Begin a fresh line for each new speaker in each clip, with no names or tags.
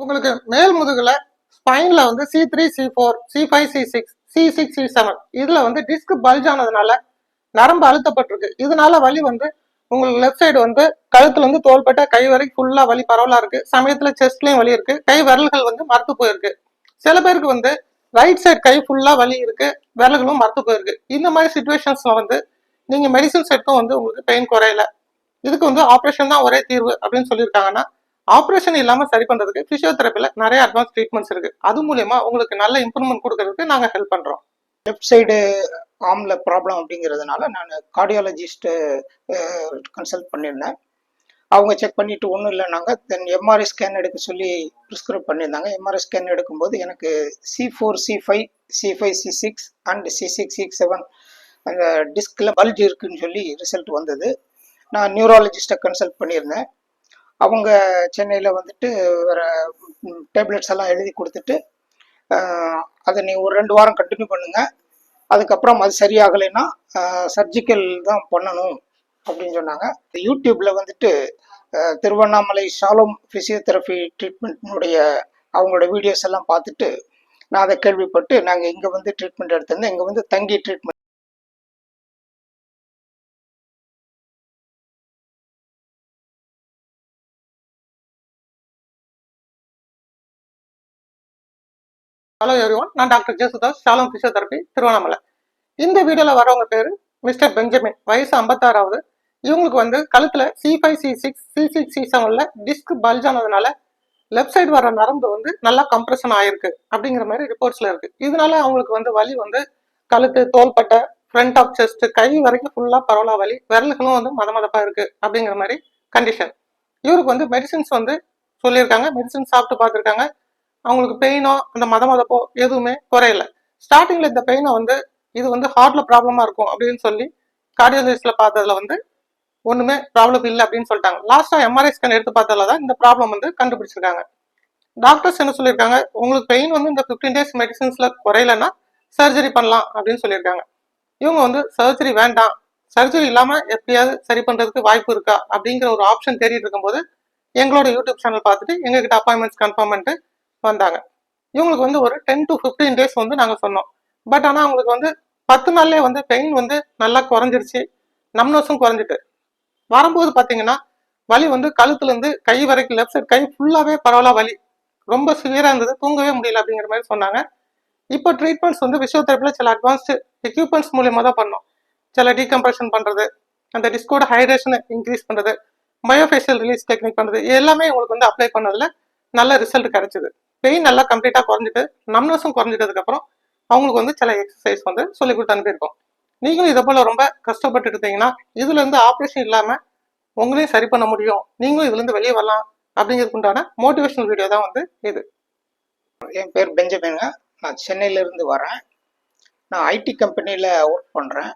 உங்களுக்கு மேல் முதுகுல ஸ்பைன்ல வந்து C3 C4 C5 C6 C6 C7 இதுல வந்து டிஸ்க் பல்ஜ் ஆனதுனால நரம்பு அழுத்தப்பட்டிருக்கு. இதனால வலி வந்து உங்களுக்கு லெஃப்ட் சைடு வந்து கழுத்துல இருந்து தோள்பட்ட கை வரைக்கும் ஃபுல்லா வலி பரவலா இருக்கு. சமயத்துல செஸ்ட்லயும் வலி இருக்கு. கை விரல்கள் வந்து மரத்து போயிருக்கு. சில பேருக்கு வந்து ரைட் சைடு கை ஃபுல்லா வலி இருக்கு, விரல்களும் மரத்து போயிருக்கு. இந்த மாதிரி சுச்சுவேஷன்ஸ்ல வந்து நீங்க மெடிசன்ஸ் எடுத்தும் வந்து உங்களுக்கு பெயின் குறையல, இதுக்கு வந்து ஆப்ரேஷன் தான் ஒரே தீர்வு அப்படின்னு சொல்லியிருக்காங்கன்னா, ஆப்ரேஷன் இல்லாம சரி பண்றதுக்கு பிசியோதெரபில நிறைய அட்வான்ஸ் ட்ரீட்மெண்ட்ஸ் இருக்கு. அது மூலியமா உங்களுக்கு நல்ல இம்ப்ரூவ்மெண்ட் கொடுக்கறதுக்கு நாங்க ஹெல்ப் பண்றோம்.
லெஃப்ட் சைடு ஆர்ம்ல ப்ராப்ளம் அப்படிங்கிறதுனால நான் கார்டியாலஜிஸ்ட்டு கன்சல்ட் பண்ணியிருந்தேன். அவங்க செக் பண்ணிட்டு ஒன்றும் இல்லைனாங்க. தென் எம்ஆர்ஐ ஸ்கேன் எடுக்க சொல்லி ப்ரிஸ்கிரைப் பண்ணியிருந்தாங்க. எம்ஆர்ஐ ஸ்கேன் எடுக்கும்போது எனக்கு C4 C5 C5 C6 and C6 C7 அந்த டிஸ்கில் பல்ஜ் இருக்குன்னு சொல்லி ரிசல்ட் வந்தது. நான் நியூராலஜிஸ்ட்டை கன்சல்ட் பண்ணியிருந்தேன். அவங்க சென்னையில் வந்துட்டு வேறு டேப்லெட்ஸ் எல்லாம் எழுதி கொடுத்துட்டு அதை நீ ஒரு 2 வாரம் கண்டினியூ பண்ணுங்கள், அதுக்கப்புறம் அது சரியாகலைன்னா சர்ஜிக்கல் தான் பண்ணணும் அப்படின்னு சொன்னாங்க. யூடியூப்பில் வந்துட்டு திருவண்ணாமலை ஷாலோம் ஃபிசியோதெரபி ட்ரீட்மெண்ட்னுடைய அவங்களோட வீடியோஸ் எல்லாம் பார்த்துட்டு நான் அதை கேள்விப்பட்டு நாங்கள் இங்கே வந்து ட்ரீட்மெண்ட் எடுத்திருந்தேன். இங்கே வந்து தங்கி ட்ரீட்மெண்ட்
ஹலோ எவ்ரிவன், நான் doctor Jesudas, Shalom physiotherapy, Tiruvannamalai. இந்த வீடியோல வரவங்க பேரு மிஸ்டர் பெஞ்சமின், வயசு 56ஆவது. இவங்களுக்கு வந்து கழுத்துல C5 C6 C6 C7ல டிஸ்க் பல்ஜ் ஆனதுனால லெஃப்ட் சைடு வர நரம்பு வந்து நல்லா கம்ப்ரெஷன் ஆயிருக்கு அப்படிங்கிற மாதிரி ரிப்போர்ட்ஸ்ல இருக்கு. இதனால அவங்களுக்கு வந்து வலி வந்து கழுத்து, தோள்பட்டை, ஃப்ரண்ட் ஆஃப் செஸ்ட், கை வரைக்கும் ஃபுல்லா பரவலா வலி, விரல்களும் வந்து மதமதப்பா இருக்கு அப்படிங்கிற மாதிரி கண்டிஷன். இவருக்கு வந்து மெடிசின்ஸ் வந்து சொல்லியிருக்காங்க, மெடிசின் சாப்பிட்டு பார்த்துருக்காங்க. அவங்களுக்கு பெயினோ அந்த மதமதப்போ எதுவுமே குறையல. ஸ்டார்டிங்ல இந்த பெயினை வந்து இது வந்து ஹார்ட்ல ப்ராப்ளமா இருக்கும் அப்படின்னு சொல்லி கார்டியாலஜிஸ்ட்ல பார்த்ததுல வந்து ஒண்ணுமே ப்ராப்ளம் இல்லை அப்படின்னு சொல்லிட்டாங்க. லாஸ்டா எம்ஆர்ஐ ஸ்கேன் எடுத்து பார்த்ததுல தான் இந்த ப்ராப்ளம் வந்து கண்டுபிடிச்சிருக்காங்க. டாக்டர்ஸ் என்ன சொல்லியிருக்காங்க, உங்களுக்கு பெயின் வந்து இந்த 15 days மெடிசின்ஸ்ல குறையலன்னா சர்ஜரி பண்ணலாம் அப்படின்னு சொல்லியிருக்காங்க. இவங்க வந்து சர்ஜரி வேண்டாம், சர்ஜரி இல்லாம எப்படியாவது சரி பண்றதுக்கு வாய்ப்பு இருக்கா அப்படிங்கிற ஒரு ஆப்ஷன் தேடிட்டு இருக்கும்போது எங்களோட யூடியூப் சேனல் பார்த்துட்டு எங்ககிட்ட அப்பாயின்மெண்ட்ஸ் கன்ஃபார்ம் பண்ணிட்டு வந்தாங்க. இவங்களுக்கு வந்து ஒரு 10 to 15 days வந்து நாங்க சொன்னோம். பட் ஆனா அவங்களுக்கு வந்து 10 நாள்லயே வந்து பெயின் வந்து நல்லா குறைஞ்சிருச்சு, நம்னஸும் குறைஞ்சிட்டு வரும்போது பாத்தீங்கன்னா வலி வந்து கழுத்துல இருந்து கை வரைக்கும் லெஃப்ட் சைட் கை ஃபுல்லாவே பரவலா வலி ரொம்ப சிவியரா இருந்தது, தூங்கவே முடியல அப்படிங்கிற மாதிரி சொன்னாங்க. இப்போ ட்ரீட்மெண்ட்ஸ் வந்து பிசியோதெரபில சில அட்வான்ஸ்டு எக்யூப்மெண்ட்ஸ் மூலியமா தான் பண்ணோம். சில டீகம்ப்ரெஷன் பண்றது, அந்த டிஸ்கோட ஹைட்ரேஷனை இன்க்ரீஸ் பண்றது, மயோஃபேஷியல் ரிலீஸ் டெக்னிக் பண்றது, எல்லாமே உங்களுக்கு வந்து அப்ளை பண்ணதுல நல்ல ரிசல்ட் கிடைச்சது. பெயின் நல்லா கம்ப்ளீட்டா குறைஞ்சிட்டு நம்னஸும் குறைஞ்சிட்டதுக்கு அப்புறம் அவங்களுக்கு வந்து சில எக்ஸசைஸ் வந்து சொல்லி கொடுத்து அனுப்பியிருக்கோம். நீங்களும் இதை போல ரொம்ப கஷ்டப்பட்டு இருந்தீங்கன்னா இதுல இருந்து ஆப்ரேஷன் இல்லாம உங்களையும் சரி பண்ண முடியும், நீங்களும் இதுல இருந்து வெளியே வரலாம் அப்படிங்கிறதுக்கு உண்டான மோட்டிவேஷனல் வீடியோ தான் வந்து இது.
என் பேர் பெஞ்சமின்ங்க. நான் சென்னையிலேருந்து வரேன். நான் ஐடி கம்பெனியில் ஒர்க் பண்ணுறேன்.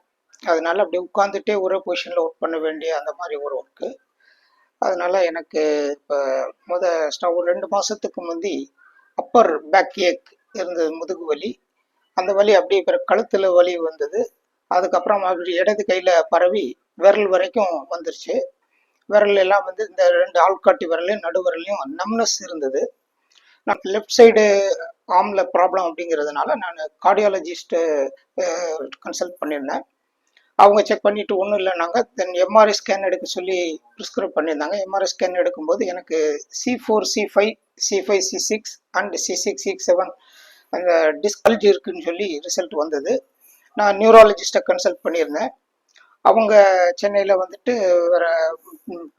அதனால அப்படி உட்காந்துட்டே ஒரே பொசிஷனில் ஒர்க் பண்ண வேண்டிய அந்த மாதிரி ஒரு ஒர்க்கு. அதனால எனக்கு இப்போ ஒரு 2 மாதத்துக்கு முந்தி அப்பர் பேக் ஏக் இருந்தது, முதுகு வலி. அந்த வலி அப்படியே கழுத்தில் வலி வந்தது. அதுக்கப்புறம் அப்படி இடது கையில் பரவி விரல் வரைக்கும் வந்துருச்சு. விரல் எல்லாம் வந்து இந்த 2 ஆள்காட்டி விரலையும் நடுவிரலையும் நம்னஸ் இருந்தது. நான் லெஃப்ட் சைடு ஆர்ம்ல ப்ராப்ளம் அப்படிங்கிறதுனால நான் கார்டியாலஜிஸ்ட்டு கன்சல்ட் பண்ணியிருந்தேன். அவங்க செக் பண்ணிட்டு ஒன்றும் இல்லைனாங்க. தென் எம்ஆர்ஐ ஸ்கேன் எடுக்க சொல்லி ப்ரிஸ்கிரைப் பண்ணியிருந்தாங்க. எம்ஆர்ஐ ஸ்கேன் எடுக்கும்போது எனக்கு C4 C5 C5 C6 and C6 C7 அந்த டிஸ்க் பல்ஜ் இருக்குன்னு சொல்லி ரிசல்ட் வந்தது. நான் நியூராலஜிஸ்ட்டை கன்சல்ட் பண்ணியிருந்தேன். அவங்க சென்னையில் வந்துட்டு வேறு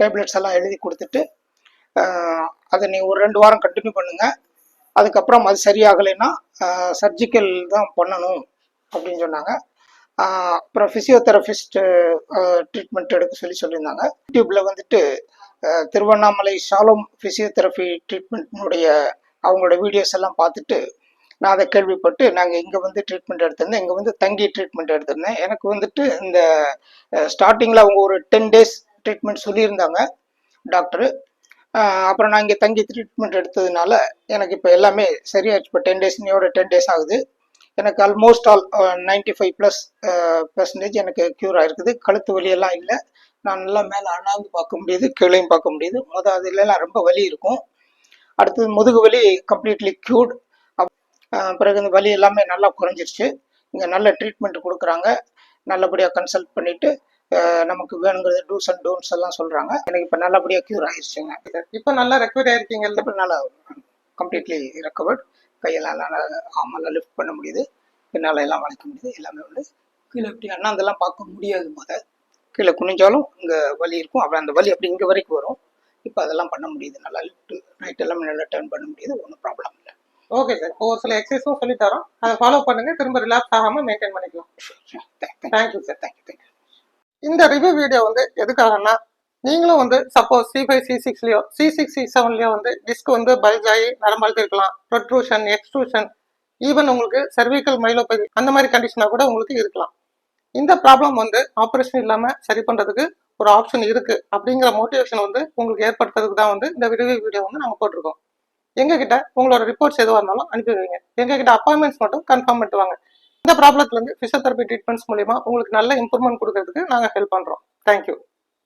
டேப்லெட்ஸ் எல்லாம் எழுதி கொடுத்துட்டு அதை நீ ஒரு 2 வாரம் கண்டினியூ பண்ணுங்கள், அதுக்கப்புறம் அது சரியாகலைன்னா சர்ஜிக்கல் தான் பண்ணணும் அப்படின்னு சொன்னாங்க. அப்புறம் ஃபிசியோதெரபிஸ்ட் ட்ரீட்மெண்ட் எடுக்க சொல்லியிருந்தாங்க. யூடியூப்பில் வந்துட்டு திருவண்ணாமலை ஷாலோம் ஃபிசியோதெரபி ட்ரீட்மெண்ட்னுடைய அவங்களோட வீடியோஸ் எல்லாம் பார்த்துட்டு நான் அதை கேள்விப்பட்டு நாங்கள் இங்கே வந்து ட்ரீட்மெண்ட் எடுத்திருந்தேன். இங்கே வந்து தங்கி ட்ரீட்மெண்ட் எடுத்திருந்தேன். எனக்கு வந்துட்டு இந்த ஸ்டார்டிங்கில் அவங்க ஒரு 10 days ட்ரீட்மெண்ட் சொல்லியிருந்தாங்க டாக்டரு. அப்புறம் நான் இங்கே தங்கி ட்ரீட்மெண்ட் எடுத்ததுனால எனக்கு இப்போ எல்லாமே சரியாச்சு. இப்போ 10 days, இன்னையோட 10 days ஆகுது. எனக்கு ஆல்மோஸ்ட் 95% எனக்கு க்யூர் ஆகிருக்குது. கழுத்து வலியெல்லாம் இல்லை. நான் நல்லா மேலே அண்ணாந்து பார்க்க முடியுது, கீழையும் பார்க்க முடியுது. அதுலலாம் ரொம்ப வலி இருக்கும். அடுத்தது முதுகு வலி கம்ப்ளீட்லி க்யூர்ட். பிறகு இந்த வலி எல்லாமே நல்லா குறைஞ்சிருச்சு. இங்கே நல்ல ட்ரீட்மெண்ட் கொடுக்குறாங்க. நல்லபடியாக கன்சல்ட் பண்ணிட்டு நமக்கு வேணுங்கிறது டூஸ் அண்ட் டோன்ட்ஸ் எல்லாம் சொல்கிறாங்க. எனக்கு இப்போ நல்லபடியாக க்யூர் ஆயிடுச்சுங்க.
இப்போ நல்லா ரெக்கவரி ஆயிருக்கீங்கல்ல?
இப்போ நல்லா கம்ப்ளீட்லி ரெக்கவர்ட். கையெல்லாம் நல்லா ஆமெல்லாம் லிஃப்ட் பண்ண முடியுது. பின்னால் எல்லாம் வளைக்க முடியுது. எல்லாமே வந்து கீழே இப்படி அண்ணாந்தெல்லாம் பார்க்க முடியாது. கீழே குனிஞ்சாலும் இங்கே வலி இருக்கும். அப்புறம் அந்த வலி அப்படி இங்கே வரைக்கும் வரும். இப்போ அதெல்லாம் பண்ண முடியுது. நல்லா லிஃப்ட் ரைட் எல்லாமே நல்லா டர்ன் பண்ண முடியுது. ஒன்றும் ப்ராப்ளம் இல்லை.
Okay sir. ஒரு சில எக்ஸசைஸும் சொல்லி தரோம். அதை ஃபாலோ பண்ணுங்க. திரும்ப ரிலாக்ஸ் ஆகாம மெயின்டைன் பண்ணிக்கலாம். Thank you sir.
தேங்க்யூ.
இந்த ரிவ்யூ வீடியோ வந்து எதுக்காகனா, நீங்களும் வந்து சப்போஸ் C5 C6லயோ C6 C7லயோ வந்து டிஸ்க் வந்து பல்ஜ் ஆகி நரம்பு இருக்கலாம், ப்ரொட்ரூஷன், எக்ஸ்ட்ரூஷன், ஈவன் உங்களுக்கு சர்விக்கல் மைலோபதி அந்த மாதிரி கண்டிஷனா கூட உங்களுக்கு இருக்கலாம். இந்த ப்ராப்ளம் வந்து ஆப்ரேஷன் இல்லாம சரி பண்றதுக்கு ஒரு ஆப்ஷன் இருக்கு அப்படிங்கிற மோட்டிவேஷன் வந்து உங்களுக்கு ஏற்படுத்துறதுக்கு தான் வந்து இந்த ரிவ்யூ வீடியோ வந்து நாங்கள் போட்டிருக்கோம். எங்ககிட்ட உங்களோட ரிப்போர்ட்ஸ் எதுவாக இருந்தாலும் அனுப்பி வைங்க. எங்ககிட்ட அப்பாயின்மெண்ட்ஸ் மட்டும் கன்ஃபார்ம் பண்ணிட்டு வாங்க. இந்த ப்ராப்ளத்துல இருந்து பிசியோதெரபி ட்ரீட்மெண்ட்ஸ் மூலியமா உங்களுக்கு நல்ல இம்ப்ரூவ்மெண்ட் கொடுக்கறதுக்கு நாங்கள் ஹெல்ப் பண்றோம். தேங்க்யூ.